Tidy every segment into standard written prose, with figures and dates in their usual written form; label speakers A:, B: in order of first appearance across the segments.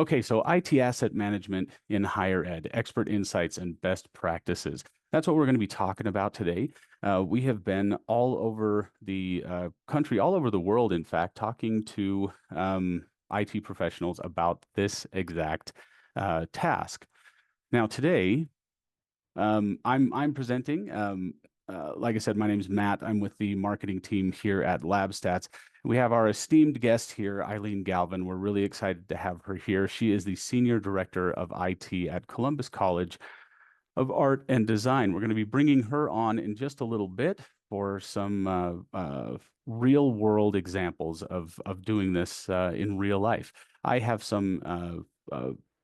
A: Okay, so IT asset management in higher ed, expert insights and best practices. That's what we're going to be talking about today. We have been all over the country, all over the world, in fact, talking to IT professionals about this exact task. Now, today, I'm presenting. Like I said, my name is Matt. I'm with the marketing team here at LabStats. We have our esteemed guest here, Eileen Galvin. We're really excited to have her here. She is the Senior Director of IT at Columbus College of Art and Design. We're going to be bringing her on in just a little bit for some real world examples of doing this in real life. I have some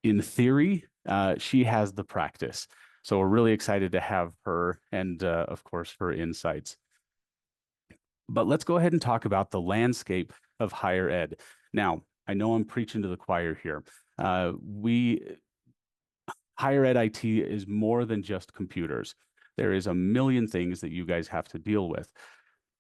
A: in theory. She has the practice. So we're really excited to have her and, of course, her insights. But let's go ahead and talk about the landscape of higher ed. Now, I know I'm preaching to the choir here. Higher ed IT is more than just computers. There is a million things that you guys have to deal with.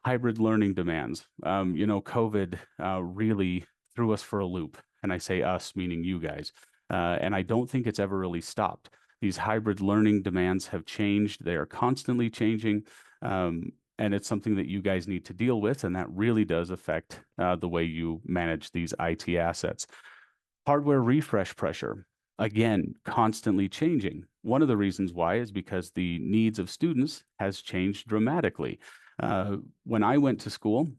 A: Hybrid learning demands. COVID really threw us for a loop. And I say us, meaning you guys. And I don't think it's ever really stopped. These hybrid learning demands have changed. They are constantly changing. And it's something that you guys need to deal with. And that really does affect the way you manage these IT assets. Hardware refresh pressure, again, constantly changing. One of the reasons why is because the needs of students has changed dramatically. When I went to school,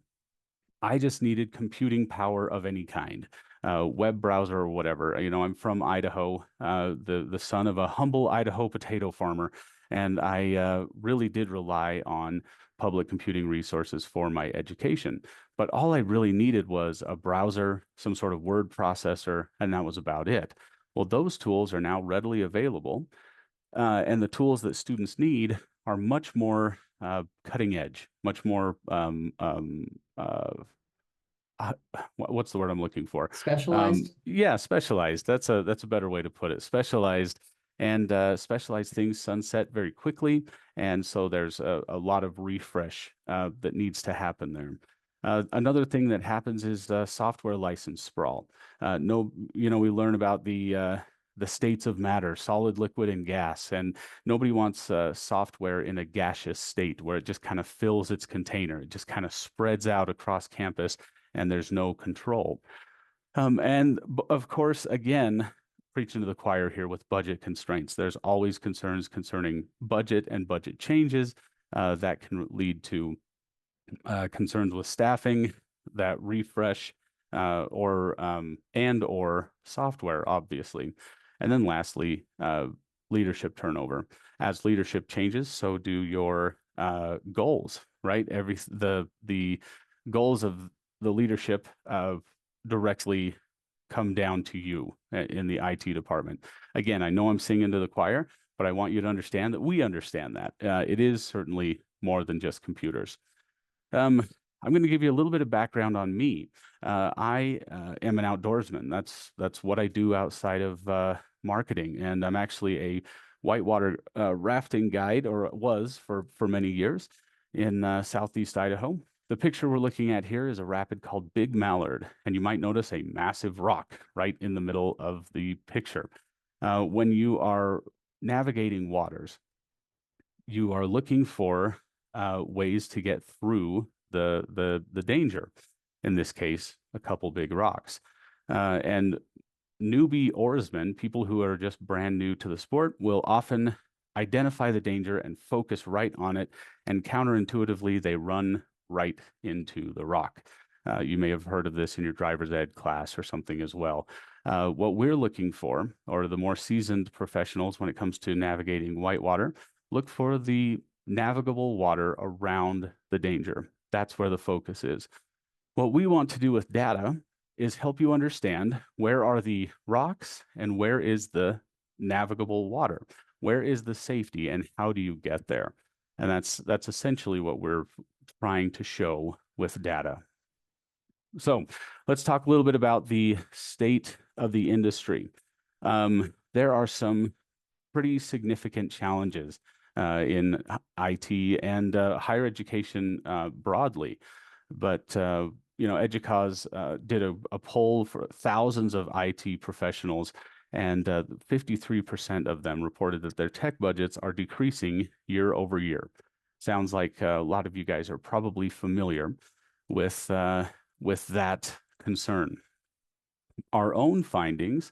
A: I just needed computing power of any kind, web browser or whatever. You know, I'm from Idaho, the son of a humble Idaho potato farmer, and I really did rely on public computing resources for my education. But all I really needed was a browser, some sort of word processor, and that was about it. Well, those tools are now readily available, and the tools that students need are much more cutting edge, much more what's the word I'm looking for?
B: Specialized?
A: Yeah, specialized. That's a better way to put it. Specialized and specialized things sunset very quickly, and so there's a lot of refresh that needs to happen there. Another thing that happens is software license sprawl. No, we learn about the states of matter, solid, liquid, and gas. And nobody wants software in a gaseous state where it just kind of fills its container. It just kind of spreads out across campus and there's no control. And of course, again, preaching to the choir here with budget constraints. There's always concerns concerning budget and budget changes that can lead to concerns with staffing, that refresh, or software, obviously. And then lastly, leadership turnover. As leadership changes, so do your goals, right? The goals of the leadership directly come down to you in the IT department. Again, I know I'm singing to the choir, but I want you to understand that we understand that. It is certainly more than just computers. I'm going to give you a little bit of background on me. I am an outdoorsman. That's what I do outside of marketing, and I'm actually a whitewater rafting guide, or was for many years in southeast Idaho. The picture we're looking at here is a rapid called Big Mallard, and you might notice a massive rock right in the middle of the picture. When you are navigating waters, you are looking for ways to get through the danger. In this case, a couple big rocks. And newbie oarsmen, people who are just brand new to the sport, will often identify the danger and focus right on it. And counterintuitively, they run right into the rock. You may have heard of this in your driver's ed class or something as well. What we're looking for, or the more seasoned professionals when it comes to navigating whitewater, look for the navigable water around the danger. That's where the focus is. What we want to do with data is help you understand where are the rocks and where is the navigable water. Where is the safety and how do you get there? And that's essentially what we're trying to show with data. So let's talk a little bit about the state of the industry. There are some pretty significant challenges in IT and higher education broadly. But Educause did a poll for thousands of IT professionals, and 53% of them reported that their tech budgets are decreasing year over year. Sounds like a lot of you guys are probably familiar with that concern. Our own findings,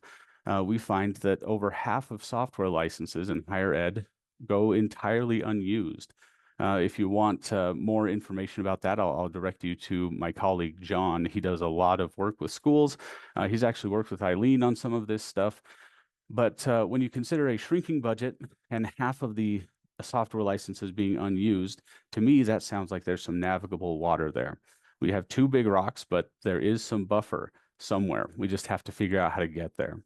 A: we find that over half of software licenses in higher ed go entirely unused. If you want more information about that, I'll direct you to my colleague, John. He does a lot of work with schools. He's actually worked with Eileen on some of this stuff. But when you consider a shrinking budget and half of the software licenses being unused, to me, that sounds like there's some navigable water there. We have two big rocks, but there is some buffer somewhere. We just have to figure out how to get there.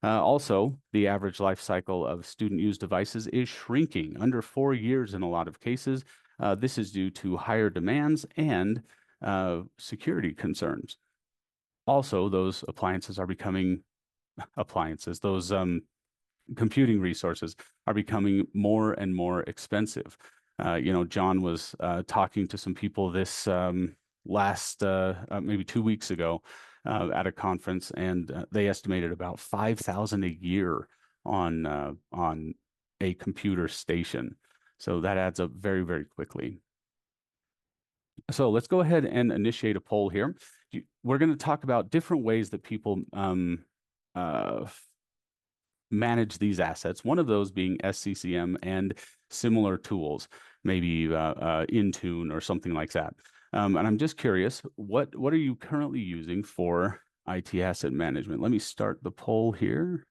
A: Also, the average life cycle of student-used devices is shrinking, under 4 years in a lot of cases. This is due to higher demands and security concerns. Also, those appliances are becoming those computing resources are becoming more and more expensive. John was talking to some people this last maybe 2 weeks ago at a conference, and they estimated about 5,000 a year on a computer station. So that adds up very, very quickly. So let's go ahead and initiate a poll here. We're going to talk about different ways that people manage these assets. One of those being SCCM and similar tools, maybe Intune or something like that. And I'm just curious, what are you currently using for IT asset management? Let me start the poll here.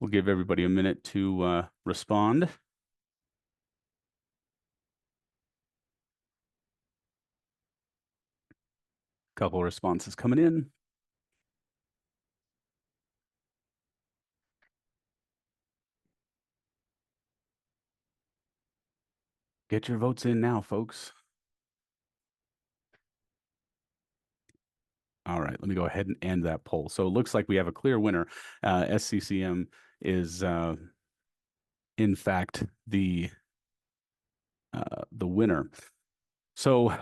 A: We'll give everybody a minute to respond. Couple of responses coming in. Get your votes in now, folks. All right, let me go ahead and end that poll. So it looks like we have a clear winner. SCCM is, in fact, the winner. So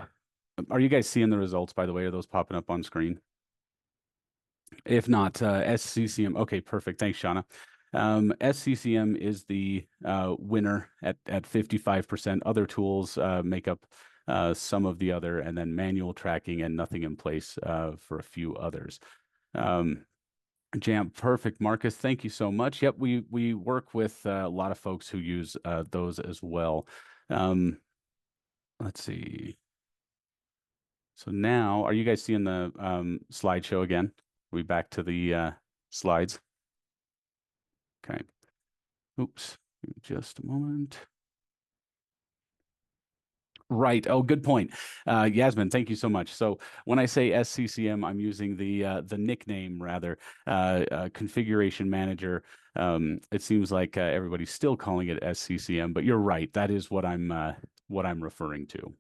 A: are you guys seeing the results, by the way? Are those popping up on screen? If not, SCCM. Okay, perfect. Thanks, Shauna. SCCM is the winner at 55%. Other tools make up some of the other, and then manual tracking and nothing in place for a few others. Jam, perfect, Marcus. Thank you so much. Yep, we work with a lot of folks who use those as well. Let's see. So now, are you guys seeing the slideshow again? Are we back to the slides? Okay. Oops. Just a moment. Right. Oh, good point. Yasmin, thank you so much. So when I say SCCM, I'm using the nickname rather, configuration manager. It seems like everybody's still calling it SCCM, but you're right. That is what I'm referring to.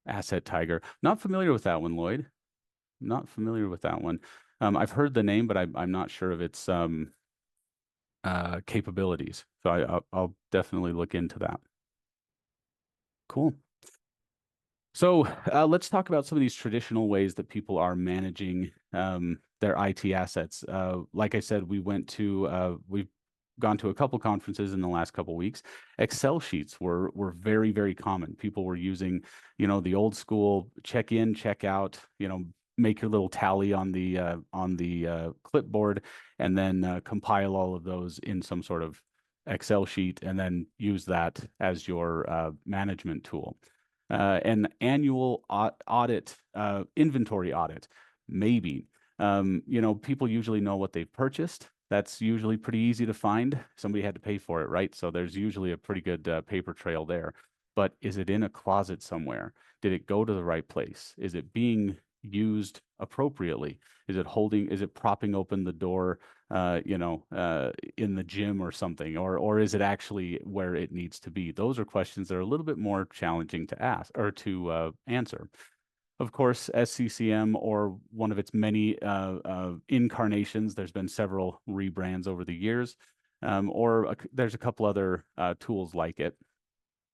A: Asset Tiger. Not familiar with that one, Lloyd. Not familiar with that one. I've heard the name, but I'm not sure of its capabilities. So I'll definitely look into that. Cool. So let's talk about some of these traditional ways that people are managing their IT assets. Like I said, we've gone to a couple conferences in the last couple weeks. Excel sheets were very, very common. People were using, the old school check in, check out, make your little tally on the clipboard, and then compile all of those in some sort of Excel sheet, and then use that as your management tool. An annual audit, inventory audit, maybe. People usually know what they've purchased. That's usually pretty easy to find. Somebody had to pay for it, right? So there's usually a pretty good paper trail there. But is it in a closet somewhere? Did it go to the right place? Is it being used appropriately? Is it propping open the door, in the gym or something, or is it actually where it needs to be? Those are questions that are a little bit more challenging to ask or to answer. Of course, SCCM, or one of its many incarnations, there's been several rebrands over the years, there's a couple other tools like it.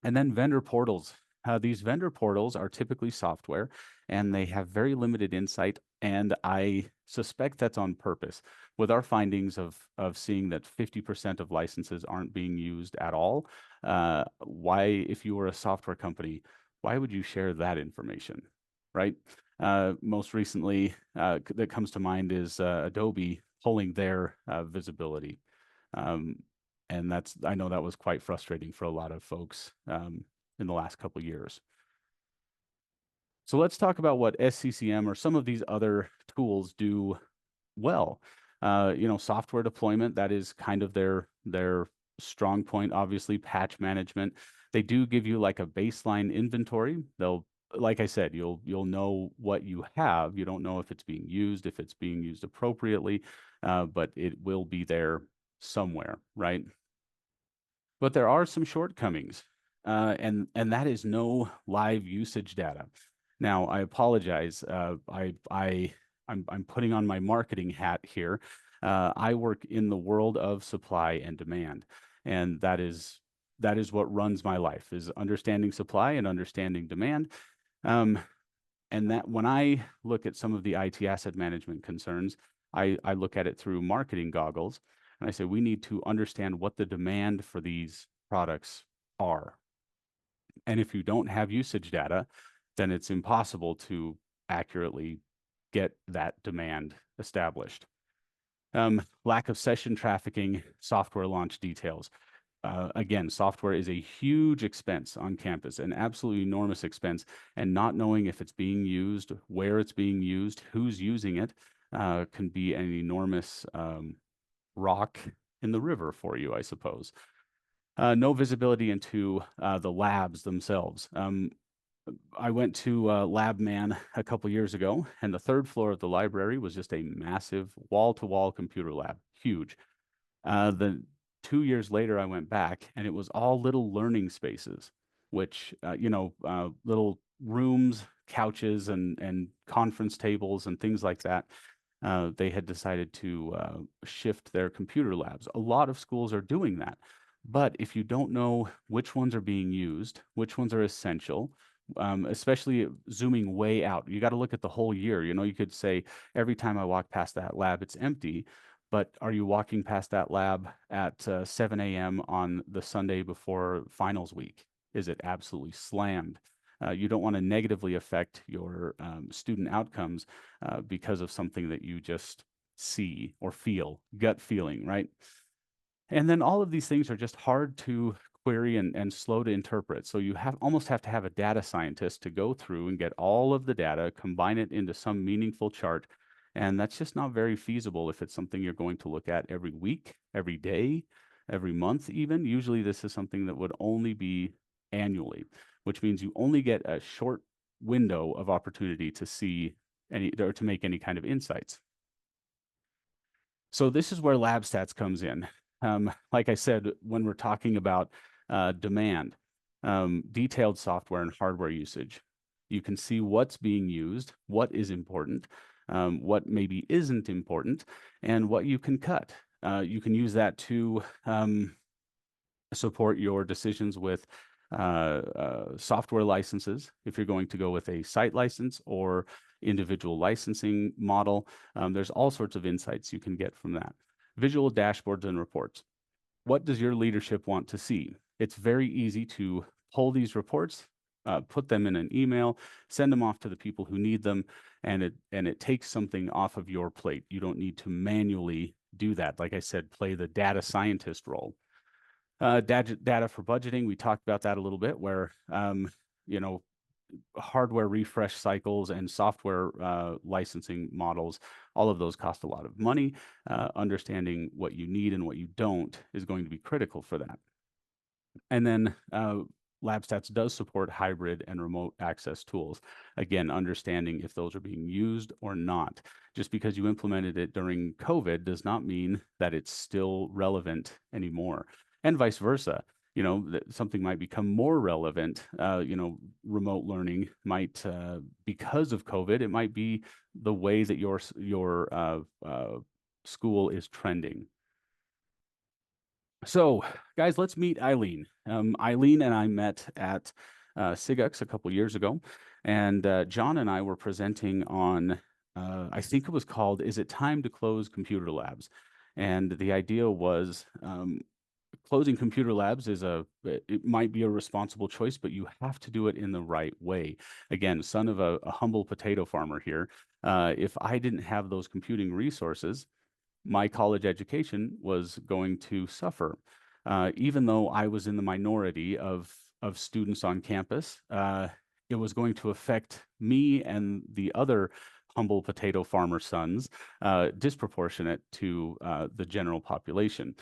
A: And then vendor portals. These vendor portals are typically software, and they have very limited insight, and I suspect that's on purpose. With our findings of seeing that 50% of licenses aren't being used at all, why, if you were a software company, why would you share that information, right? Most recently, that comes to mind is Adobe pulling their visibility. Um, and I know that was quite frustrating for a lot of folks in the last couple of years. So let's talk about what SCCM or some of these other tools do well. Software deployment, that is kind of their strong point. Obviously, patch management. They do give you like a baseline inventory. Like I said, you'll know what you have. You don't know if it's being used, if it's being used appropriately, but it will be there somewhere, right? But there are some shortcomings, and that is no live usage data. Now, I apologize. I'm putting on my marketing hat here. I work in the world of supply and demand, and that is what runs my life, is understanding supply and understanding demand. Um, and that when I look at some of the IT asset management concerns, I look at it through marketing goggles, and I say we need to understand what the demand for these products are. And if you don't have usage data, then it's impossible to accurately get that demand established. Lack of session trafficking, software launch details. Again, software is a huge expense on campus, an absolutely enormous expense, and not knowing if it's being used, where it's being used, who's using it, can be an enormous rock in the river for you, I suppose. No visibility into the labs themselves. I went to LabMan a couple years ago, and the third floor of the library was just a massive wall-to-wall computer lab, huge. The 2 years later, I went back, and it was all little learning spaces, which little rooms, couches, and conference tables and things like that. They had decided to shift their computer labs. A lot of schools are doing that. But if you don't know which ones are being used, which ones are essential, especially zooming way out, you got to look at the whole year. You could say every time I walk past that lab, it's empty. But are you walking past that lab at 7 a.m. on the Sunday before finals week? Is it absolutely slammed? You don't want to negatively affect your student outcomes because of something that you just see or feel, gut feeling, right? And then all of these things are just hard to query and slow to interpret. So you almost have to have a data scientist to go through and get all of the data, combine it into some meaningful chart. And that's just not very feasible if it's something you're going to look at every week, every day, every month, even. Usually this is something that would only be annually, which means you only get a short window of opportunity to see any or to make any kind of insights. So this is where LabStats comes in. Like I said, when we're talking about demand, detailed software and hardware usage, you can see what's being used, what is important, what maybe isn't important, and what you can cut. You can use that to support your decisions with software licenses, if you're going to go with a site license or individual licensing model. There's all sorts of insights you can get from that. Visual dashboards and reports. What does your leadership want to see? It's very easy to pull these reports, put them in an email, send them off to the people who need them, and it takes something off of your plate. You don't need to manually do that. Like I said, play the data scientist role. Data for budgeting, we talked about that a little bit, where hardware refresh cycles and software licensing models, all of those cost a lot of money. Understanding what you need and what you don't is going to be critical for that. And then LabStats does support hybrid and remote access tools. Again, understanding if those are being used or not. Just because you implemented it during COVID does not mean that it's still relevant anymore, and vice versa. Something might become more relevant. Remote learning might, because of COVID, it might be the way that your school is trending. So, guys, let's meet Eileen. Eileen and I met at SIGUX a couple years ago, and John and I were presenting on, I think it was called, "Is it time to close computer labs?" And the idea was, closing computer labs it might be a responsible choice, but you have to do it in the right way. Again, son of a humble potato farmer here. If I didn't have those computing resources, my college education was going to suffer. Even though I was in the minority of students on campus, it was going to affect me and the other humble potato farmer sons, disproportionate to the general population.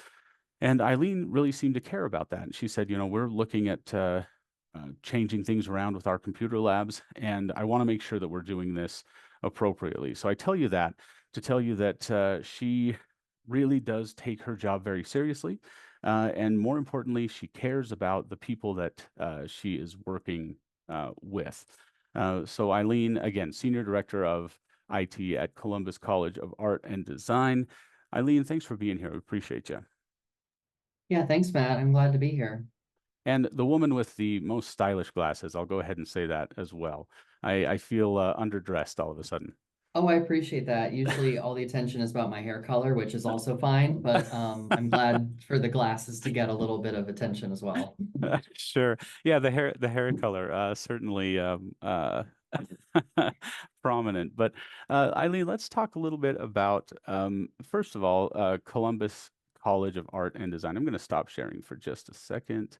A: And Eileen really seemed to care about that. And she said, we're looking at changing things around with our computer labs, and I want to make sure that we're doing this appropriately. So I tell you that to tell you that she really does take her job very seriously. And more importantly, she cares about the people that she is working with. So Eileen, again, Senior Director of IT at Columbus College of Art and Design. Eileen, thanks for being here. We appreciate you.
B: Yeah, thanks, Matt. I'm glad to be here.
A: And the woman with the most stylish glasses, I'll go ahead and say that as well. I feel underdressed all of a sudden.
B: Oh, I appreciate that. Usually all the attention is about my hair color, which is also fine, but I'm glad for the glasses to get a little bit of attention as well.
A: Sure. Yeah, the hair color, certainly prominent. But Eileen, let's talk a little bit about, first of all, Columbus College of Art and Design. I'm going to stop sharing for just a second.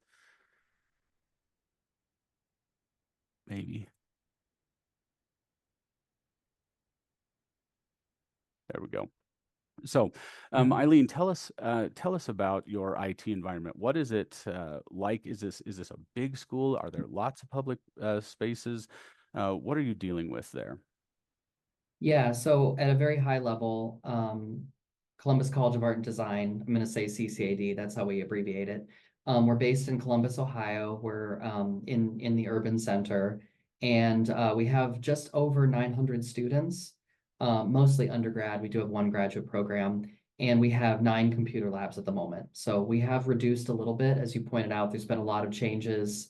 A: Maybe. There we go. So,
B: Yeah.
A: Eileen, tell us about your IT environment. What is it like? Is this a big school? Are there lots of public spaces? What are you dealing with there?
B: Yeah, so at a very high level, Columbus College of Art and Design, I'm going to say CCAD, that's how we abbreviate it. We're based in Columbus, Ohio. We're in the urban center, and we have just over 900 students, mostly undergrad. We do have one graduate program, and we have 9 computer labs at the moment. So we have reduced a little bit, as you pointed out. There's been a lot of changes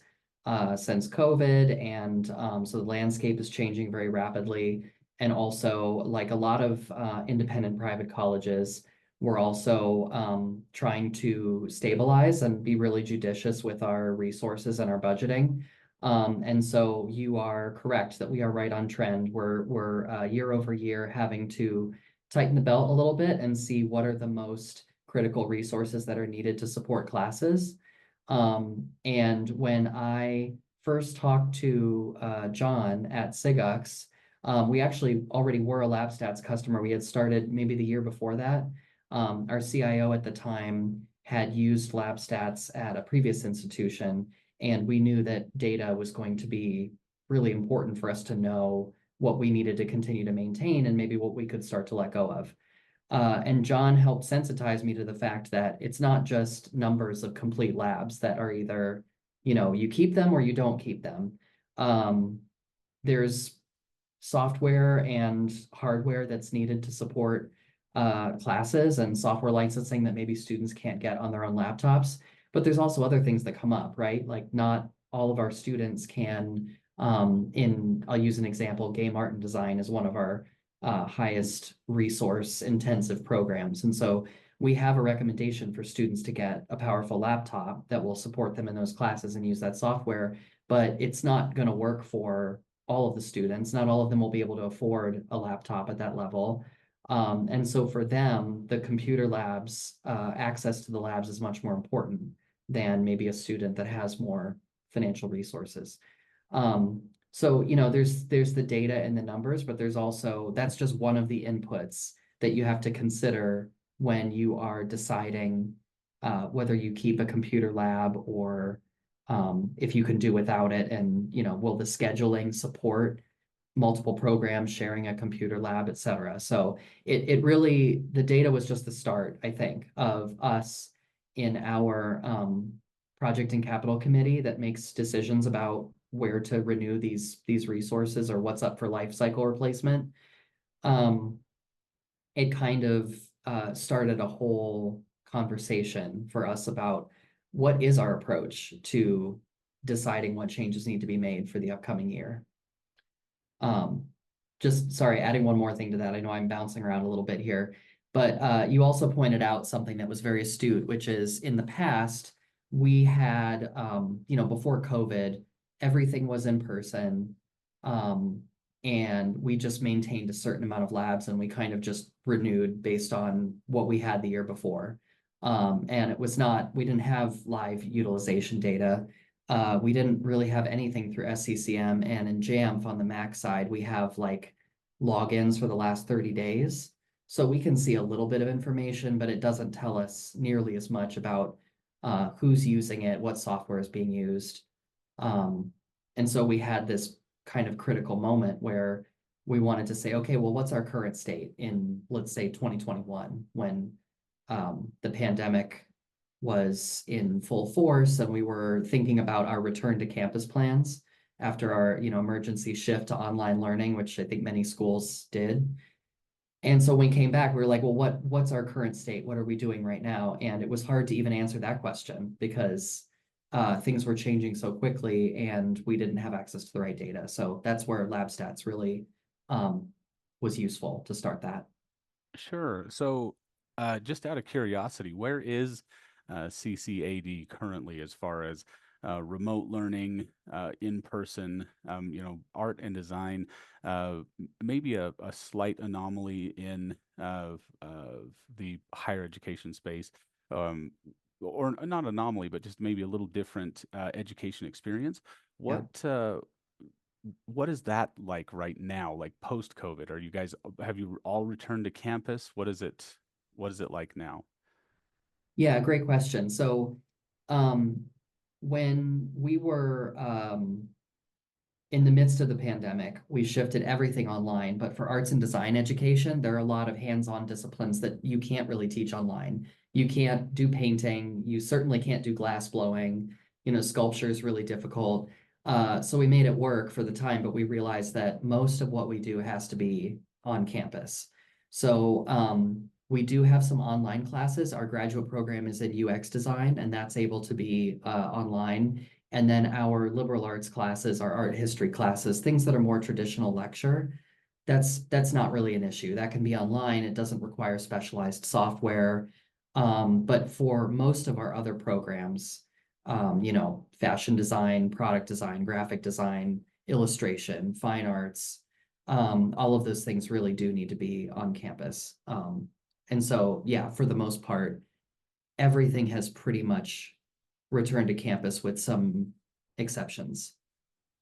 B: since COVID, and so the landscape is changing very rapidly. And also, like a lot of independent private colleges, we're also trying to stabilize and be really judicious with our resources and our budgeting. And so you are correct that we are right on trend. We're year over year having to tighten the belt a little bit and see what are the most critical resources that are needed to support classes. And when I first talked to John at SIGUX, we actually already were a LabStats customer. We had started maybe the year before that. Our CIO at the time had used LabStats at a previous institution, and we knew that data was going to be really important for us to know what we needed to continue to maintain and maybe what we could start to let go of. And John helped sensitize me to the fact that it's not just numbers of complete labs that are either, you keep them or you don't keep them. There's software and hardware that's needed to support classes and software licensing that maybe students can't get on their own laptops. But there's also other things that come up, right? Like not all of our students can, I'll use an example, game art and design is one of our highest resource intensive programs. And so we have a recommendation for students to get a powerful laptop that will support them in those classes and use that software, but it's not going to work for all of the students. Not all of them will be able to afford a laptop at that level. And so for them, the computer labs, access to the labs is much more important than maybe a student that has more financial resources. So, there's the data and the numbers, but there's also, that's just one of the inputs that you have to consider when you are deciding whether you keep a computer lab or if you can do without it. And, will the scheduling support multiple programs, sharing a computer lab, et cetera. So it really, the data was just the start, I think, of us in our project and capital committee that makes decisions about where to renew these resources or what's up for life cycle replacement. It kind of started a whole conversation for us about what is our approach to deciding what changes need to be made for the upcoming year. Just sorry, adding one more thing to that. I know I'm bouncing around a little bit here, but you also pointed out something that was very astute, which is in the past, we had, before COVID, everything was in person. And we just maintained a certain amount of labs and we kind of just renewed based on what we had the year before. And we didn't have live utilization data. We didn't really have anything through SCCM, and in Jamf on the Mac side, we have like logins for the last 30 days. So we can see a little bit of information, but it doesn't tell us nearly as much about who's using it, what software is being used. And so we had this kind of critical moment where we wanted to say, okay, well, what's our current state in, let's say, 2021, when the pandemic was in full force and we were thinking about our return to campus plans after our emergency shift to online learning, which I think many schools did. And so when we came back, we were like, well, what's our current state? What are we doing right now? And it was hard to even answer that question because things were changing so quickly and we didn't have access to the right data. So that's where LabStats really was useful to start that.
A: Sure. So, just out of curiosity, where is CCAD currently as far as remote learning, in person, art and design, maybe a slight anomaly in the higher education space, um, or not anomaly, but just maybe a little different education experience.
B: Yeah.
A: What is that like right now, like post COVID? Have you all returned to campus? What is it like now?
B: Yeah, great question. So um, when we were in the midst of the pandemic, we shifted everything online. But for arts and design education, there are a lot of hands-on disciplines that you can't really teach online. You can't do painting. You certainly can't do glass blowing. Sculpture is really difficult. So we made it work for the time, but we realized that most of what we do has to be on campus. So we do have some online classes. Our graduate program is in UX design, and that's able to be online. And then our liberal arts classes, our art history classes, things that are more traditional lecture, that's not really an issue. That can be online. It doesn't require specialized software. But for most of our other programs, fashion design, product design, graphic design, illustration, fine arts, all of those things really do need to be on campus. And so, yeah, for the most part, everything has pretty much returned to campus with some exceptions.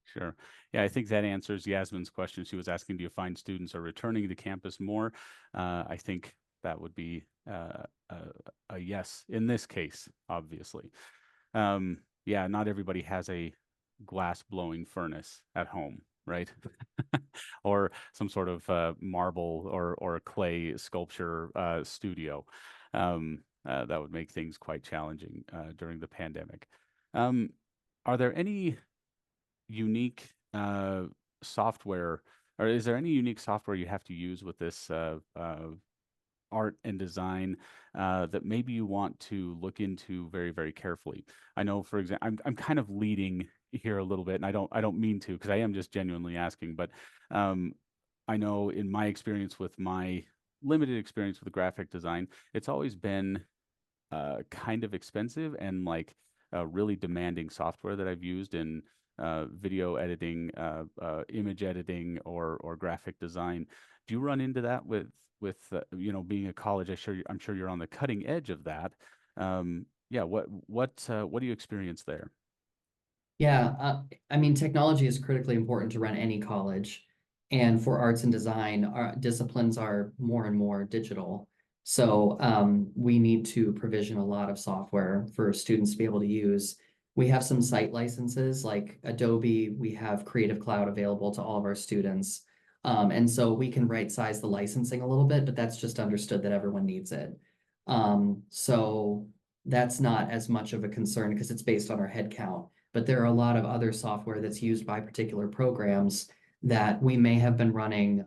A: Sure. Yeah, I think that answers Yasmin's question. She was asking, do you find students are returning to campus more? I think that would be a yes in this case, obviously. Yeah, not everybody has a glass blowing furnace at home, right? Or some sort of marble or clay sculpture studio. That would make things quite challenging during the pandemic. Um, are there any unique software, or is there any unique software you have to use with this art and design that maybe you want to look into very, very carefully? I know, for example, I'm kind of leading here a little bit, and I don't mean to, because I am just genuinely asking, but I know in my experience with my limited experience with graphic design, it's always been kind of expensive and like really demanding software that I've used in video editing, image editing, or graphic design. Do you run into that with being a college? I'm sure you're on the cutting edge of that. Yeah, what do you experience there?
B: Yeah, I mean, technology is critically important to run any college. And for arts and design, our disciplines are more and more digital. So we need to provision a lot of software for students to be able to use. We have some site licenses like Adobe. We have Creative Cloud available to all of our students. And so we can right size the licensing a little bit, but that's just understood that everyone needs it. So that's not as much of a concern because it's based on our head count, but there are a lot of other software that's used by particular programs that we may have been running,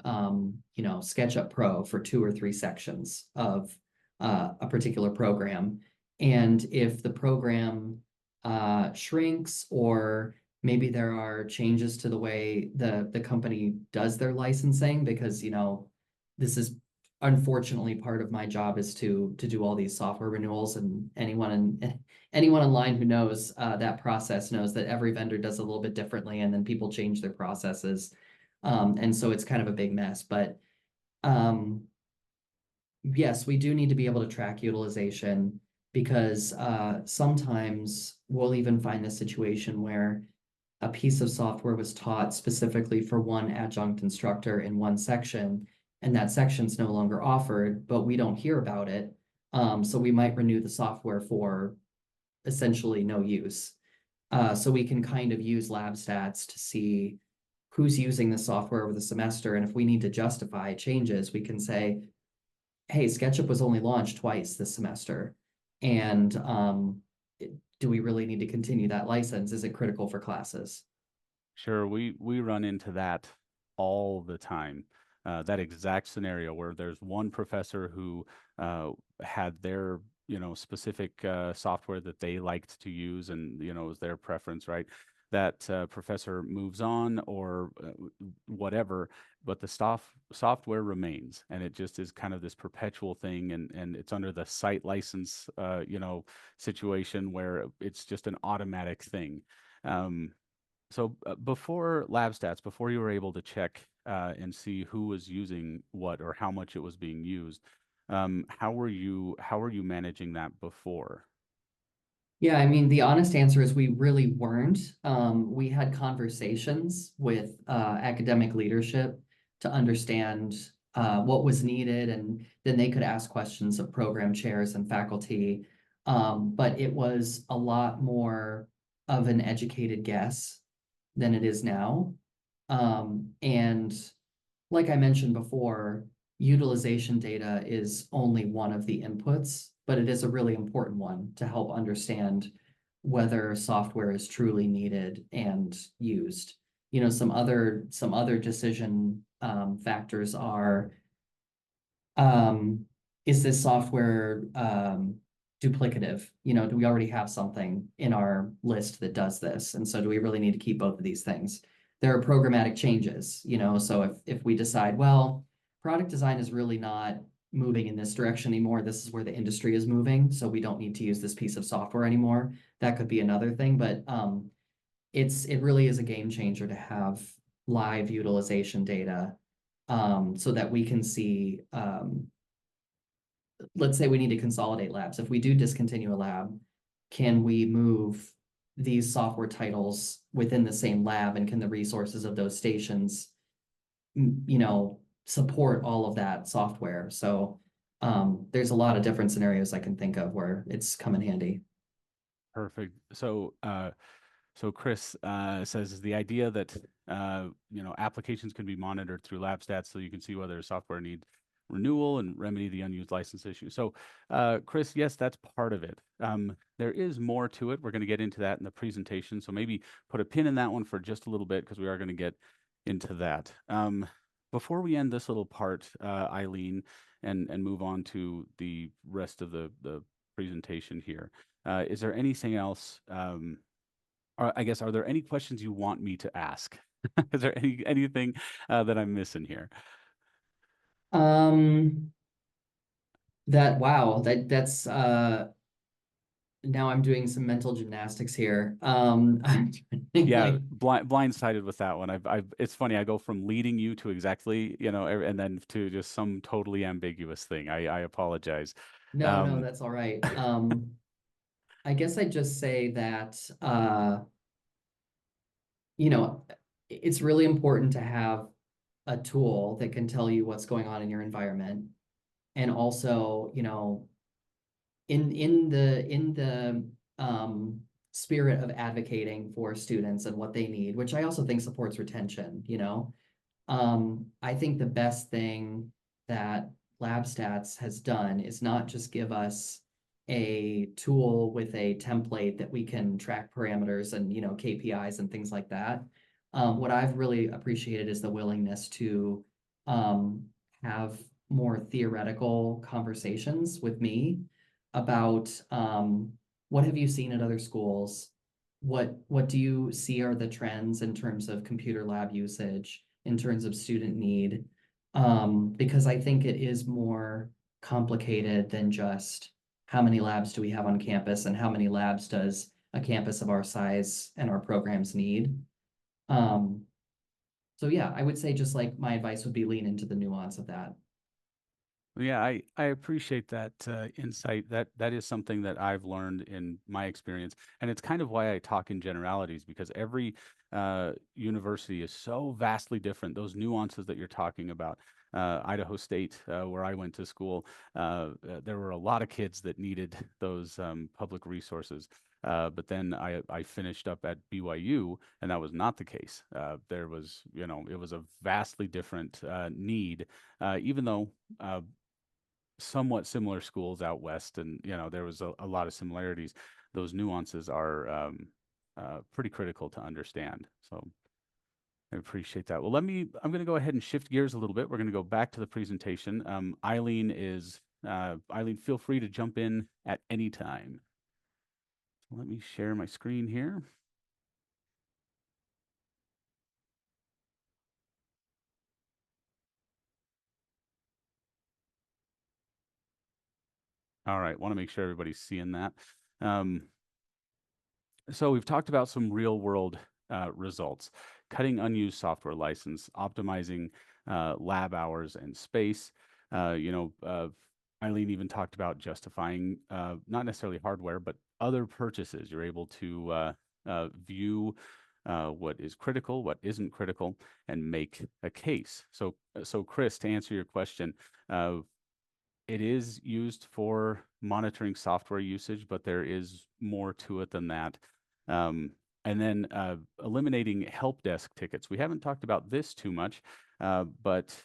B: SketchUp Pro for 2 or 3 sections of a particular program. And if the program shrinks, or maybe there are changes to the way the company does their licensing, because this is unfortunately part of my job is to do all these software renewals, and anyone online who knows that process knows that every vendor does a little bit differently, and then people change their processes. And so it's kind of a big mess. But um, yes, we do need to be able to track utilization, because sometimes we'll even find the situation where a piece of software was taught specifically for one adjunct instructor in one section, and that section's no longer offered, but we don't hear about it. So we might renew the software for essentially no use. So we can kind of use LabStats to see who's using the software over the semester. And if we need to justify changes, we can say, hey, SketchUp was only launched twice this semester. And do we really need to continue that license? Is it critical for classes?
A: Sure, we run into that all the time. That exact scenario where there's one professor who had their, specific software that they liked to use, and it was their preference, right? That professor moves on, or whatever, but the software remains, and it just is kind of this perpetual thing, and it's under the site license, situation where it's just an automatic thing. Um, so before LabStats, before you were able to check and see who was using what or how much it was being used, how were you managing that before?
B: Yeah, I mean, the honest answer is we really weren't. We had conversations with academic leadership to understand what was needed, and then they could ask questions of program chairs and faculty. But it was a lot more of an educated guess than it is now. And like I mentioned before, utilization data is only one of the inputs, but it is a really important one to help understand whether software is truly needed and used. Some other decision factors are, um, is this software duplicative? Do we already have something in our list that does this? And so do we really need to keep both of these things? There are programmatic changes, so if we decide, well, product design is really not moving in this direction anymore, this is where the industry is moving, so we don't need to use this piece of software anymore. That could be another thing, but it really is a game changer to have live utilization data, so that we can see, let's say we need to consolidate labs. If we do discontinue a lab, can we move these software titles within the same lab, and can the resources of those stations, support all of that software? So there's a lot of different scenarios I can think of where it's come in handy.
A: Perfect. So Chris says the idea that applications can be monitored through LabStats, so you can see whether software needs renewal and remedy the unused license issue. So Chris, yes, that's part of it. There is more to it. We're going to get into that in the presentation. So maybe put a pin in that one for just a little bit, because we are going to get into that. Before we end this little part, Eileen, and move on to the rest of the presentation here, is there anything else? Or I guess, are there any questions you want me to ask? Is there anything that I'm missing here?
B: Um, that's now I'm doing some mental gymnastics here. I'm trying to think,
A: Yeah,
B: like,
A: blindsided with that one. It's funny. I go from leading you to exactly, and then to just some totally ambiguous thing. I apologize.
B: no,
A: Um,
B: that's all right. I guess I'd just say that you know, it's really important to have a tool that can tell you what's going on in your environment. And also, in the spirit of advocating for students and what they need, which I also think supports retention. I think the best thing that LabStats has done is not just give us a tool with a template that we can track parameters and KPIs and things like that. What I've really appreciated is the willingness to um, have more theoretical conversations with me about what have you seen at other schools? what do you see are the trends in terms of computer lab usage, in terms of student need? Because I think it is more complicated than just how many labs do we have on campus and how many labs does a campus of our size and our programs need. Um, so yeah, I would say just like my advice would be lean into the nuance of that.
A: Yeah, I appreciate that insight. That is something that I've learned in my experience, and it's kind of why I talk in generalities because every university is so vastly different. Those nuances that you're talking about, Idaho State, where I went to school, there were a lot of kids that needed those public resources. But then I finished up at BYU, and that was not the case. There was, it was a vastly different need, even though somewhat similar schools out west, and there was a lot of similarities. Those nuances are pretty critical to understand. So I appreciate that. Well, I'm going to go ahead and shift gears a little bit. We're going to go back to the presentation. Eileen, feel free to jump in at any time. Let me share my screen here. All right, want to make sure everybody's seeing that. Um, So we've talked about some real world results, cutting unused software license, optimizing lab hours and space. Eileen even talked about justifying not necessarily hardware, but other purchases. You're able to view what is critical, what isn't critical, and make a case. So Chris, to answer your question, uh, it is used for monitoring software usage, but there is more to it than that. Um, and then eliminating help desk tickets. We haven't talked about this too much, but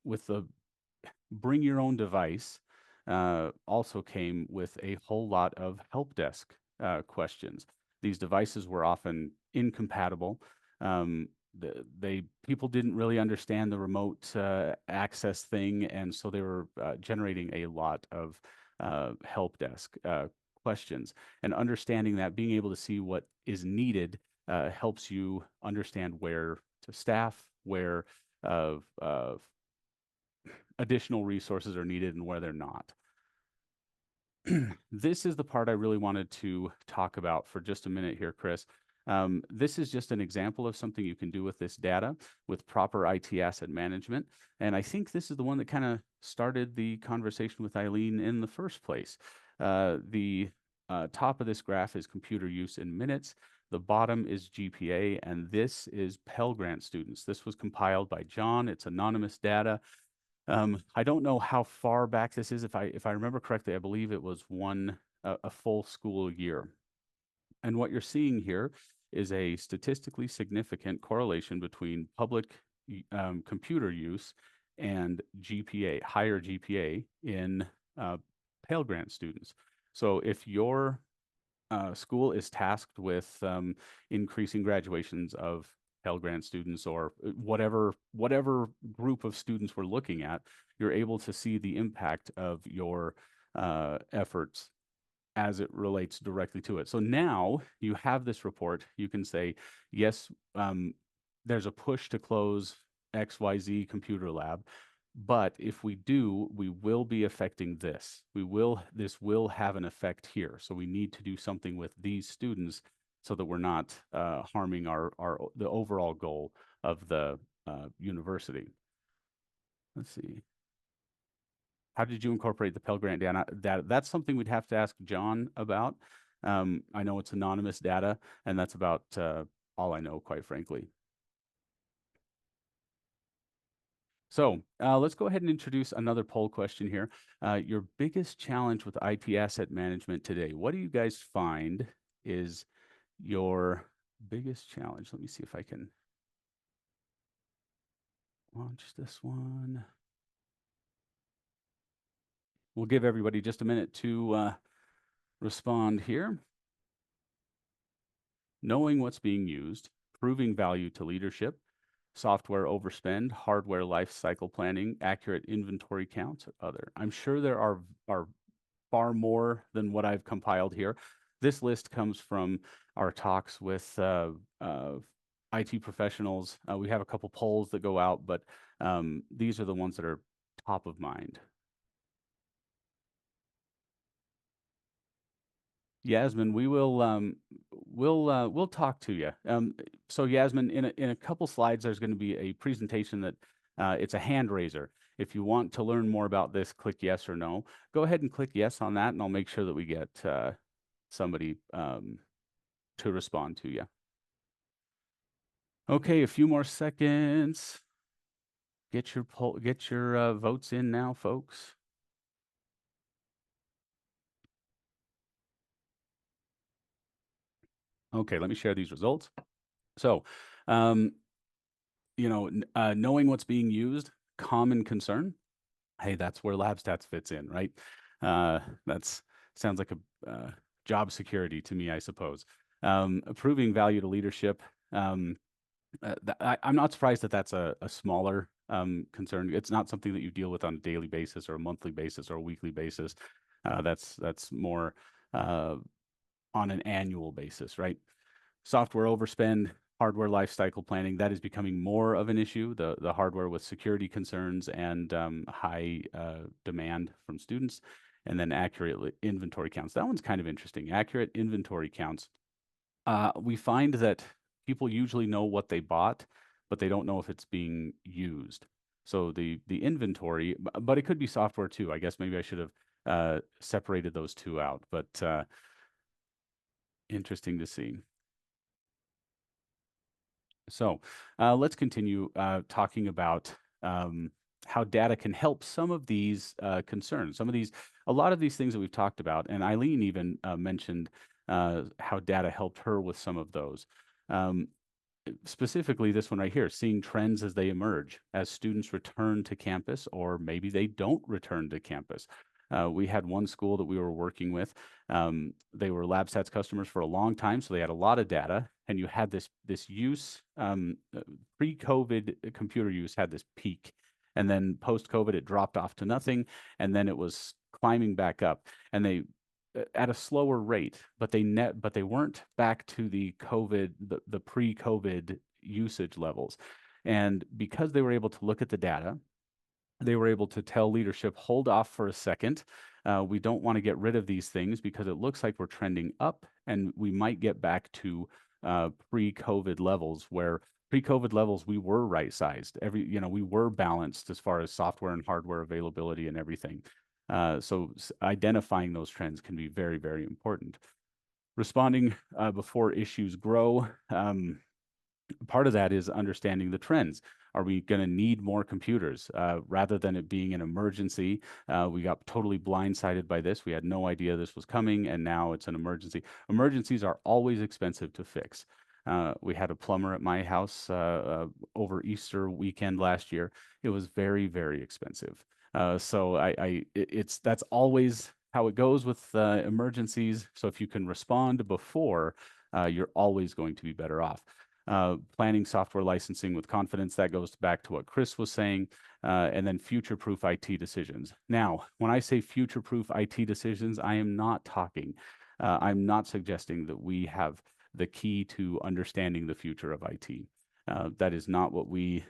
A: with the bring your own device also came with a whole lot of help desk questions. These devices were often incompatible. Um, People didn't really understand the remote access thing, and so they were generating a lot of help desk questions. And understanding that, being able to see what is needed helps you understand where to staff, where additional resources are needed and where they're not. This is the part I really wanted to talk about for just a minute here, Chris. This is just an example of something you can do with this data with proper IT asset management. And I think this is the one that kind of started the conversation with Eileen in the first place. The top of this graph is computer use in minutes. The bottom is GPA, and this is Pell Grant students. This was compiled by John. It's anonymous data. I don't know how far back this is. If I remember correctly, I believe it was a full school year. And what you're seeing here is a statistically significant correlation between public computer use and GPA, higher GPA in Pell Grant students. So if your school is tasked with increasing graduations of Pell Grant students or whatever group of students we're looking at, you're able to see the impact of your efforts as it relates directly to it. So now you have this report. You can say, yes, there's a push to close XYZ computer lab. But if we do, we will be affecting this. This will have an effect here. So we need to do something with these students so that we're not harming the overall goal of the university. Let's see. How did you incorporate the Pell Grant data? That's something we'd have to ask John about. I know it's anonymous data, and that's about all I know, quite frankly. So let's go ahead and introduce another poll question here. Your biggest challenge with IT asset management today, what do you guys find is your biggest challenge? Let me see if I can launch this one. We'll give everybody just a minute to respond here. Knowing what's being used, proving value to leadership, software overspend, hardware life cycle planning, accurate inventory counts, other. I'm sure there are far more than what I've compiled here. This list comes from our talks with IT professionals. We have a couple polls that go out, but these are the ones that are top of mind. Yasmin, we'll talk to you. So Yasmin, in a couple slides, there's going to be a presentation that it's a hand raiser. If you want to learn more about this, click yes or no. Go ahead and click yes on that, and I'll make sure that we get somebody to respond to you. Okay, a few more seconds. Get your votes in now, folks. Okay, let me share these results. So, knowing what's being used, common concern. Hey, that's where LabStats fits in, right? That's sounds like a job security to me, I suppose. Approving value to leadership. I'm not surprised that that's a smaller concern. It's not something that you deal with on a daily basis or a monthly basis or a weekly basis. That's more on an annual basis, right? Software overspend, hardware life cycle planning, that is becoming more of an issue. The hardware with security concerns and high demand from students, and then accurate inventory counts. That one's kind of interesting. Accurate inventory counts. We find that people usually know what they bought, but they don't know if it's being used. So the inventory, but it could be software too. I guess maybe I should have separated those two out, but interesting to see. So let's continue talking about how data can help some of these concerns, a lot of these things that we've talked about. And Eileen even mentioned how data helped her with some of those. Specifically, this one right here, seeing trends as they emerge, as students return to campus, or maybe they don't return to campus. We had one school that we were working with. They were LabStats customers for a long time, so they had a lot of data. And you had this use, pre-COVID computer use had this peak, and then post-COVID it dropped off to nothing, and then it was climbing back up. And they at a slower rate, but they weren't back to the pre-COVID usage levels. And because they were able to look at the data, they were able to tell leadership, hold off for a second. We don't want to get rid of these things because it looks like we're trending up, and we might get back to pre-COVID levels, where pre-COVID levels we were right-sized. We were balanced as far as software and hardware availability and everything. So identifying those trends can be very, very important. Responding before issues grow. Part of that is understanding the trends. Are we going to need more computers? Rather than it being an emergency, we got totally blindsided by this. We had no idea this was coming, and now it's an emergency. Emergencies are always expensive to fix. We had a plumber at my house over Easter weekend last year. It was very, very expensive. So that's always how it goes with emergencies. So if you can respond before, you're always going to be better off. Planning software licensing with confidence, that goes back to what Chris was saying, and then future-proof IT decisions. Now, when I say future-proof IT decisions, I'm not suggesting that we have the key to understanding the future of IT. That is not what we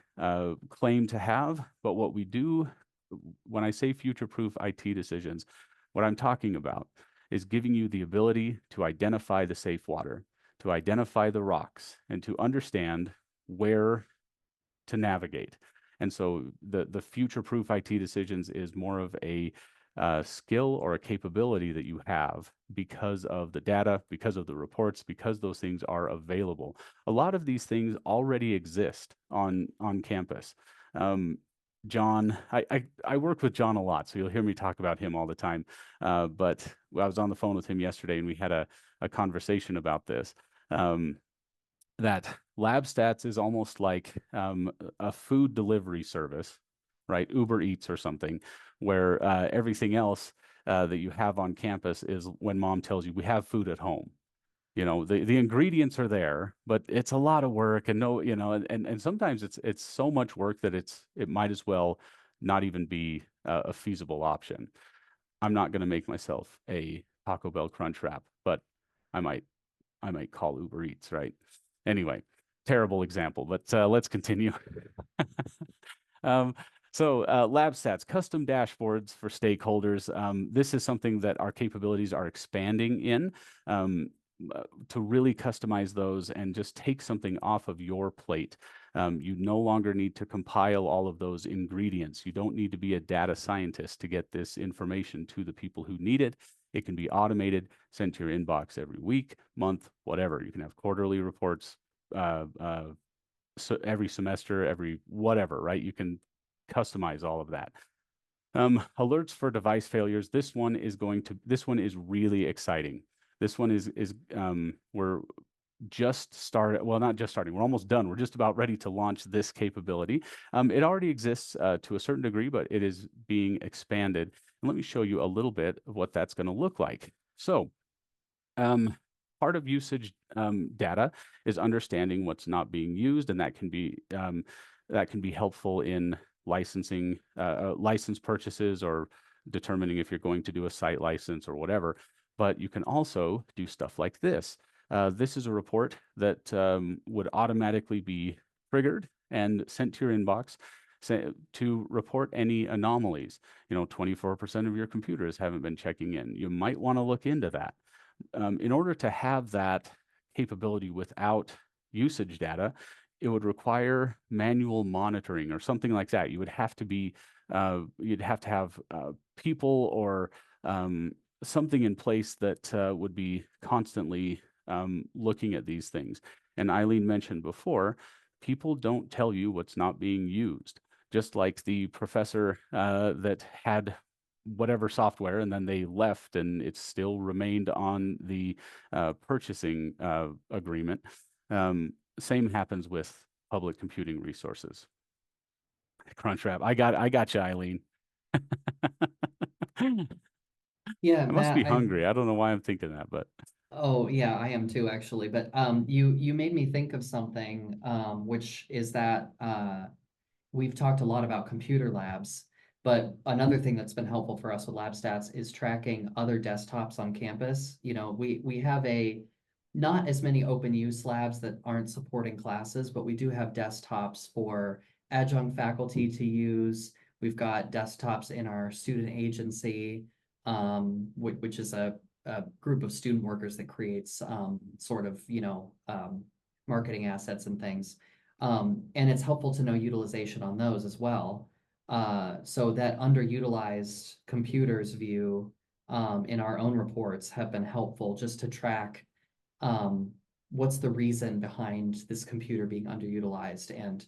A: claim to have, but what we do. When I say future-proof IT decisions, what I'm talking about is giving you the ability to identify the safe water, to identify the rocks, and to understand where to navigate. And so the future-proof IT decisions is more of a skill or a capability that you have because of the data, because of the reports, because those things are available. A lot of these things already exist on campus. John, I work with John a lot, so you'll hear me talk about him all the time. But I was on the phone with him yesterday, and we had a conversation about this. That LabStats is almost like a food delivery service, right? Uber Eats or something, where everything else that you have on campus is when mom tells you we have food at home. The ingredients are there, but it's a lot of work, and and sometimes it's so much work that it might as well not even be a feasible option. I'm not going to make myself a Taco Bell Crunch Wrap, but I might might call Uber Eats, right? Anyway, terrible example, but let's continue. Um, LabStats, custom dashboards for stakeholders. This is something that our capabilities are expanding in to really customize those and just take something off of your plate. You no longer need to compile all of those ingredients. You don't need to be a data scientist to get this information to the people who need it. It can be automated, sent to your inbox every week, month, whatever. You can have quarterly reports, so every semester, every whatever, right? You can customize all of that. Alerts for device failures. This one is really exciting. This one is we're just started, well, not just starting, we're almost done. We're just about ready to launch this capability. It already exists to a certain degree, but it is being expanded. And let me show you a little bit of what that's going to look like. So part of usage data is understanding what's not being used, and that can be helpful in licensing, license purchases, or determining if you're going to do a site license or whatever. But you can also do stuff like this. This is a report that would automatically be triggered and sent to your inbox to report any anomalies. 24% of your computers haven't been checking in. You might want to look into that. In order to have that capability without usage data, it would require manual monitoring or something like that. You'd have to have people or something in place that would be constantly looking at these things. And Eileen mentioned before, people don't tell you what's not being used. Just like the professor that had whatever software and then they left and it still remained on the purchasing agreement. Same happens with public computing resources. Crunchwrap. I got you, Eileen.
B: Yeah,
A: I must be
B: Matt,
A: hungry. I don't know why I'm thinking that, but
B: oh yeah, I am too actually. But you made me think of something, which is that we've talked a lot about computer labs, but another thing that's been helpful for us with LabStats is tracking other desktops on campus. We have not as many open use labs that aren't supporting classes, but we do have desktops for adjunct faculty to use. We've got desktops in our student agency, which is a group of student workers that creates marketing assets and things. And it's helpful to know utilization on those as well. So that underutilized computers view in our own reports have been helpful just to track what's the reason behind this computer being underutilized. And,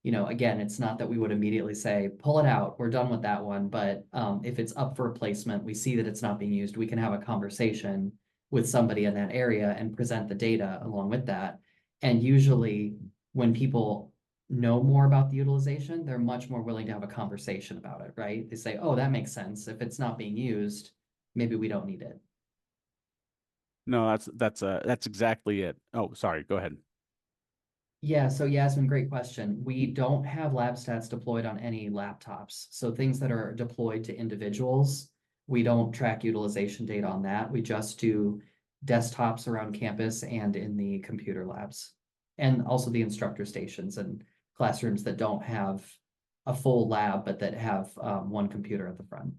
B: again, it's not that we would immediately say, pull it out, we're done with that one. But if it's up for replacement, we see that it's not being used, we can have a conversation with somebody in that area and present the data along with that. And usually when people know more about the utilization, they're much more willing to have a conversation about it, right? They say, oh, that makes sense. If it's not being used, maybe we don't need it.
A: no, that's exactly it. Oh, sorry. Go ahead.
B: Yeah, so Yasmin, great question. We don't have LabStats deployed on any laptops. So things that are deployed to individuals, we don't track utilization data on that. We just do desktops around campus and in the computer labs, and also the instructor stations and classrooms that don't have a full lab, but that have one computer at the front.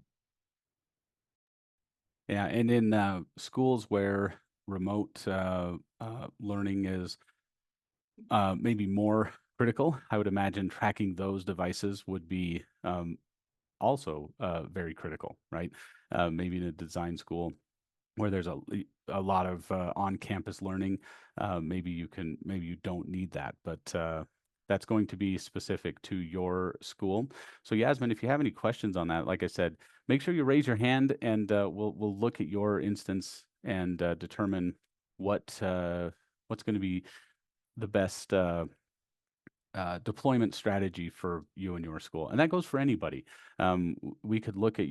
A: Yeah, and in schools where remote learning is maybe more critical, I would imagine tracking those devices would be also very critical, right? Maybe in a design school where there's a lot of on-campus learning, maybe you don't need that, but that's going to be specific to your school. So Yasmin, if you have any questions on that, like I said, make sure you raise your hand, and we'll look at your instance and determine what's going to be the best deployment strategy for you and your school. And that goes for anybody. We could look at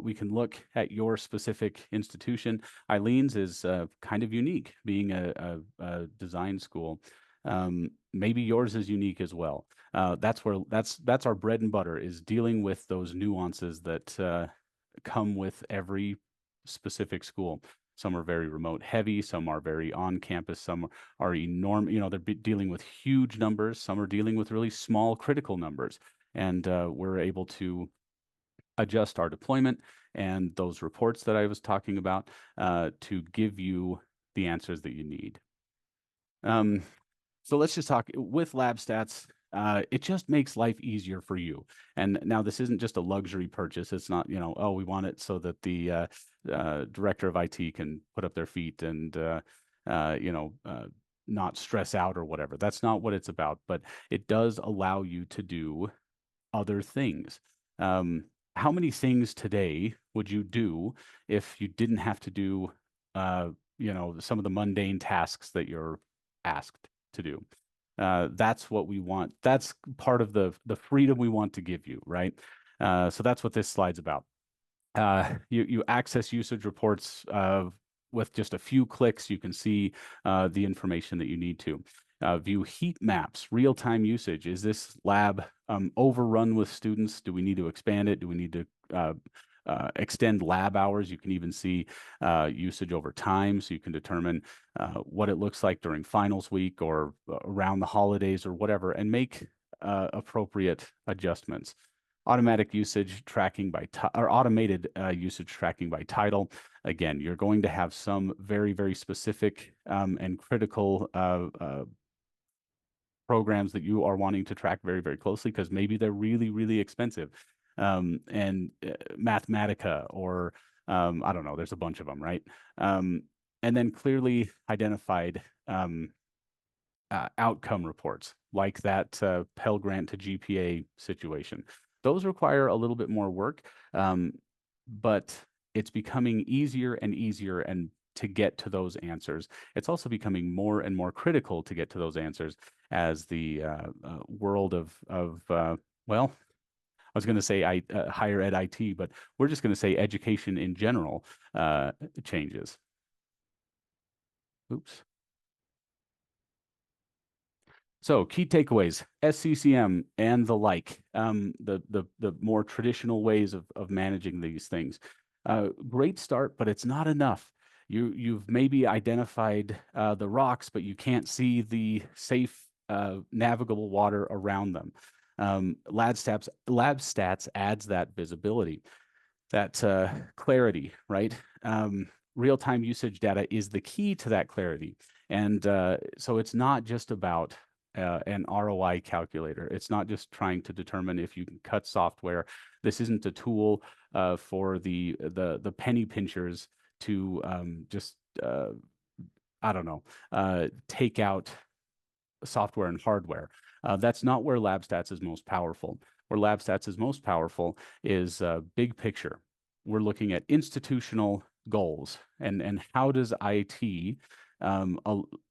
A: we can look at your specific institution. Eileen's is kind of unique, being a design school. Maybe yours is unique as well. That's our bread and butter, is dealing with those nuances that come with every specific school. Some are very remote heavy, some are very on campus, some are enormous, they're dealing with huge numbers, some are dealing with really small critical numbers. And we're able to adjust our deployment and those reports that I was talking about to give you the answers that you need. So let's just talk with LabStats. It just makes life easier for you. And now this isn't just a luxury purchase. It's not, oh, we want it so that the director of IT can put up their feet and, not stress out or whatever. That's not what it's about. But it does allow you to do other things. How many things today would you do if you didn't have to do, some of the mundane tasks that you're asked to do? That's what we want. That's part of the freedom we want to give you, right? So that's what this slide's about. You access usage reports with just a few clicks. You can see the information that you need to. View heat maps, real-time usage. Is this lab overrun with students? Do we need to expand it? Do we need to extend lab hours? You can even see usage over time, so you can determine what it looks like during finals week or around the holidays or whatever, and make appropriate adjustments. Automatic usage tracking by or automated usage tracking by title. Again, you're going to have some very, very specific and critical programs that you are wanting to track very, very closely because maybe they're really, really expensive. And Mathematica or I don't know, there's a bunch of them, right? And then clearly identified outcome reports like that Pell Grant to GPA situation. Those require a little bit more work, but it's becoming easier and easier and to get to those answers. It's also becoming more and more critical to get to those answers as the world of well, I was going to say higher ed IT, but we're just going to say education in general changes. Oops. So key takeaways, SCCM and the like, the more traditional ways of managing these things. Great start, but it's not enough. You've maybe identified the rocks, but you can't see the safe navigable water around them. LabStats adds that visibility, that clarity, right? Real-time usage data is the key to that clarity. And so it's not just about an ROI calculator. It's not just trying to determine if you can cut software. This isn't a tool for the penny pinchers to just I don't know, take out software and hardware. That's not where LabStats is most powerful. Where LabStats is most powerful is big picture. We're looking at institutional goals and how does IT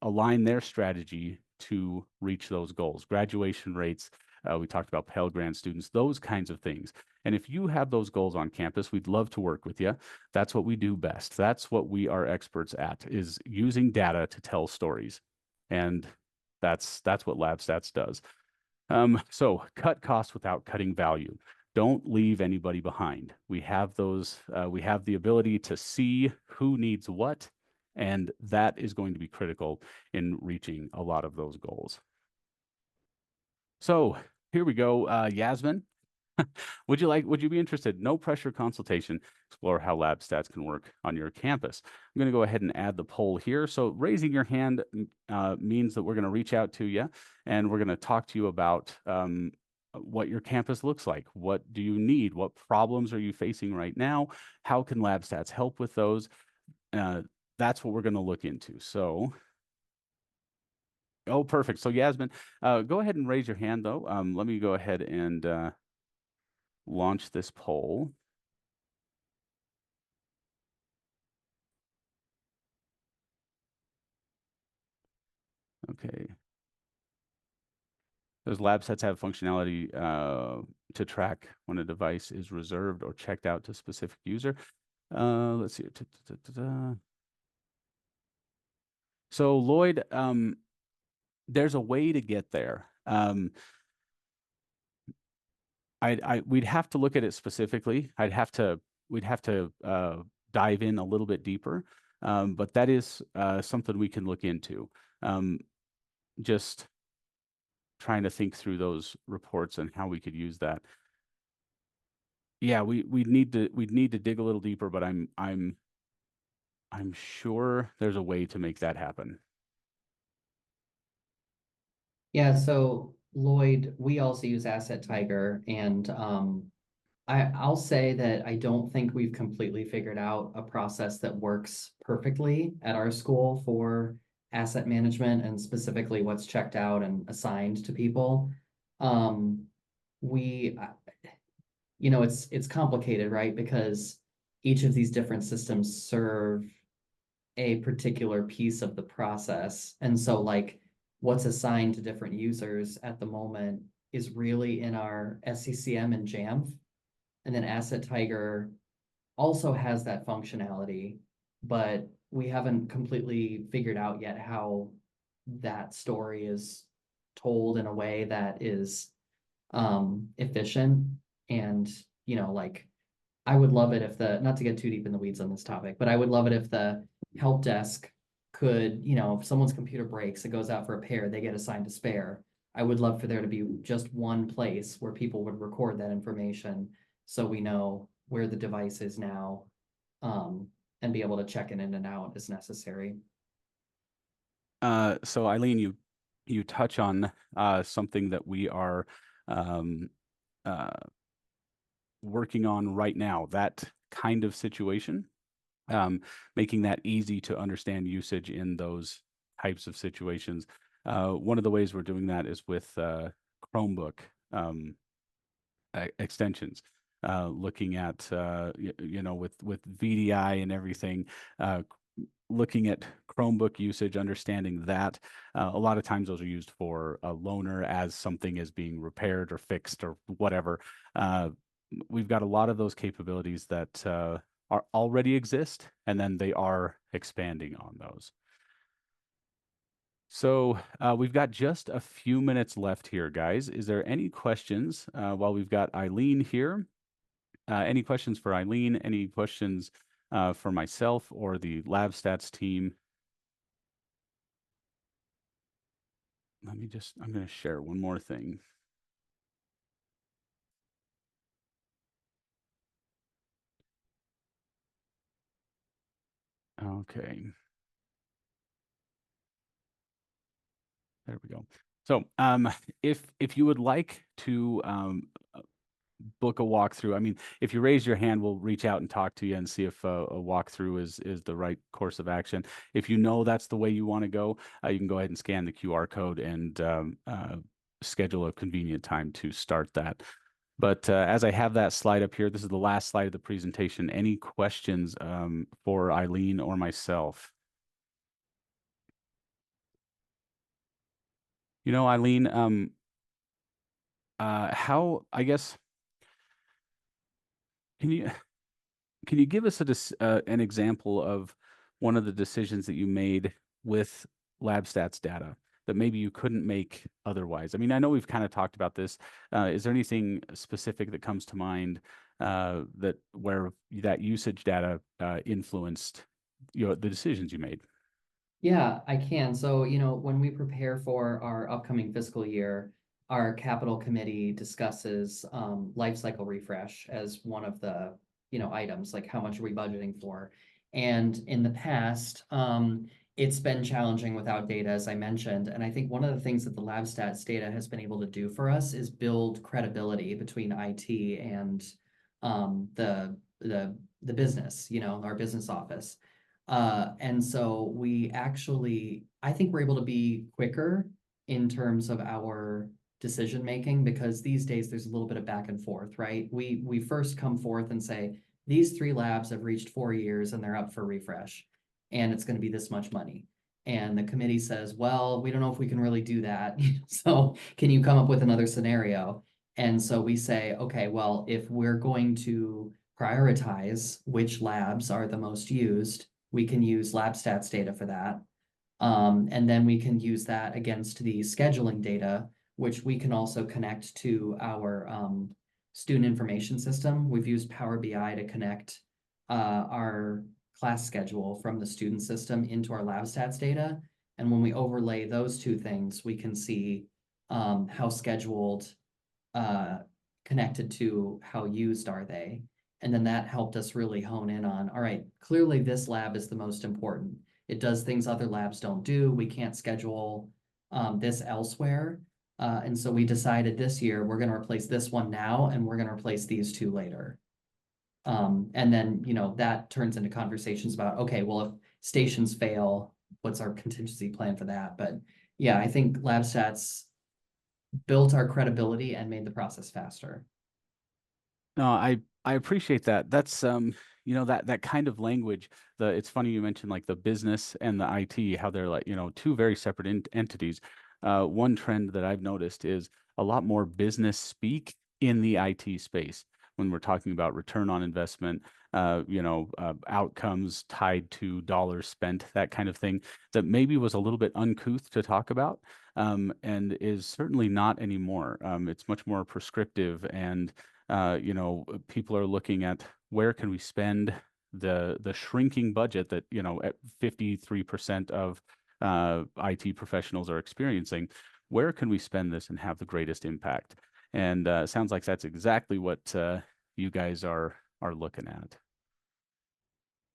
A: align their strategy to reach those goals. Graduation rates, we talked about Pell Grant students, those kinds of things. And if you have those goals on campus, we'd love to work with you. That's what we do best. That's what we are experts at, is using data to tell stories. And that's what LabStats does. So cut costs without cutting value. Don't leave anybody behind. We have those, we have the ability to see who needs what, and that is going to be critical in reaching a lot of those goals. So here we go. Yasmin, would you be interested? No pressure consultation. Explore how LabStats can work on your campus. I'm going to go ahead and add the poll here. So raising your hand means that we're going to reach out to you and we're going to talk to you about what your campus looks like. What do you need? What problems are you facing right now? How can LabStats help with those? That's what we're going to look into. So, oh, perfect. So Yasmin, go ahead and raise your hand though. Let me go ahead and launch this poll. Okay. Does LabStats have functionality to track when a device is reserved or checked out to a specific user? Let's see. So Lloyd, there's a way to get there. We'd have to look at it specifically. We'd have to dive in a little bit deeper. But that is something we can look into. Just trying to think through those reports and how we could use that. Yeah, we'd need to dig a little deeper, but I'm sure there's a way to make that happen.
B: Yeah, so Lloyd, we also use Asset Tiger, and I'll say that I don't think we've completely figured out a process that works perfectly at our school for asset management and specifically what's checked out and assigned to people. Um, we, it's complicated, right? Because each of these different systems serve a particular piece of the process. And so like what's assigned to different users at the moment is really in our SCCM and JAMF. And then Asset Tiger also has that functionality, but we haven't completely figured out yet how that story is told in a way that is efficient. And, like I would love it if not to get too deep in the weeds on this topic, but I would love it if the help desk could, if someone's computer breaks, it goes out for repair, they get assigned a spare. I would love for there to be just one place where people would record that information so we know where the device is now, and be able to check it in and out as necessary.
A: So Eileen, you touch on something that we are um, uh, working on right now, that kind of situation, making that easy to understand usage in those types of situations. One of the ways we're doing that is with Chromebook extensions. Looking at with VDI and everything, looking at Chromebook usage, understanding that a lot of times those are used for a loaner as something is being repaired or fixed or whatever. We've got a lot of those capabilities that are already exist, and then they are expanding on those. So we've got just a few minutes left here, guys. Is there any questions while we've got Eileen here? Any questions for Eileen? Any questions for myself or the LabStats team? I'm going to share one more thing. Okay. There we go. So if you would like to book a walkthrough. I mean, if you raise your hand, we'll reach out and talk to you and see if a walkthrough is the right course of action. If you know that's the way you want to go, you can go ahead and scan the QR code and schedule a convenient time to start that. But as I have that slide up here, this is the last slide of the presentation. Any questions for Eileen or myself? Eileen, how, I guess, can you give us an example of one of the decisions that you made with LabStats data that maybe you couldn't make otherwise? I mean, I know we've kind of talked about this. Is there anything specific that comes to mind that where that usage data influenced the decisions you made?
B: Yeah, I can. So, when we prepare for our upcoming fiscal year, our capital committee discusses life cycle refresh as one of the, items, like how much are we budgeting for? And in the past, it's been challenging without data, as I mentioned. And I think one of the things that the LabStats data has been able to do for us is build credibility between IT and the business, our business office. And so I think we're able to be quicker in terms of our decision making because these days there's a little bit of back and forth, right? We first come forth and say, these 3 labs have reached 4 years and they're up for refresh, and it's going to be this much money. And the committee says, well, we don't know if we can really do that. So can you come up with another scenario? And so we say, okay, well, if we're going to prioritize which labs are the most used, we can use LabStats data for that. And then we can use that against the scheduling data, which we can also connect to our student information system. We've used Power BI to connect our class schedule from the student system into our LabStats data. And when we overlay those two things, we can see how scheduled connected to how used are they. And then that helped us really hone in on, all right, clearly this lab is the most important. It does things other labs don't do. We can't schedule this elsewhere. And so we decided this year we're going to replace this one now and we're going to replace these two later. And then, that turns into conversations about, okay, well, if stations fail, what's our contingency plan for that? But yeah, I think LabStats built our credibility and made the process faster.
A: No, I appreciate that. That's that kind of language. It's funny you mentioned like the business and the IT, how they're like, two very separate entities. One trend that I've noticed is a lot more business speak in the IT space when we're talking about return on investment, outcomes tied to dollars spent, that kind of thing, that maybe was a little bit uncouth to talk about, and is certainly not anymore. It's much more prescriptive and people are looking at where can we spend the shrinking budget that, at 53% of IT professionals are experiencing. Where can we spend this and have the greatest impact? And sounds like that's exactly what you guys are looking at.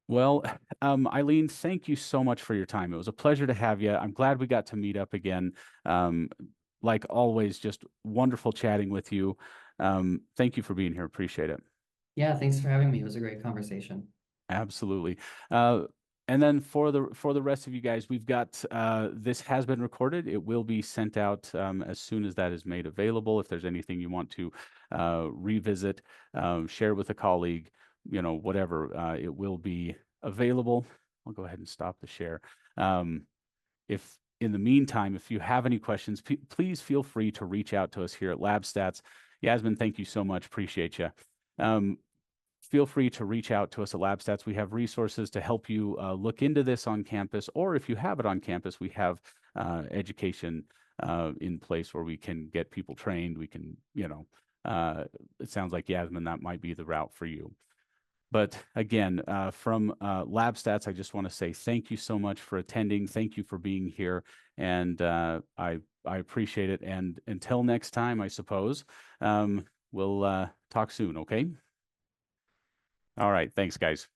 A: Well, Eileen, thank you so much for your time. It was a pleasure to have you. I'm glad we got to meet up again. Um, like always, just wonderful chatting with you. Thank you for being here. Appreciate it.
B: Yeah, thanks for having me. It was a great conversation.
A: Absolutely. Uh, and then for the rest of you guys, we've got this has been recorded. It will be sent out as soon as that is made available. If there's anything you want to revisit, share with a colleague, whatever, it will be available. I'll go ahead and stop the share. If in the meantime, if you have any questions, please feel free to reach out to us here at LabStats. Yasmin, thank you so much. Appreciate you. Feel free to reach out to us at LabStats. We have resources to help you look into this on campus, or if you have it on campus, we have education in place where we can get people trained. We can, it sounds like Yasmin, that might be the route for you. But again, from LabStats, I just want to say thank you so much for attending. Thank you for being here, and I appreciate it. And until next time, I suppose we'll talk soon. Okay. All right. Thanks, guys.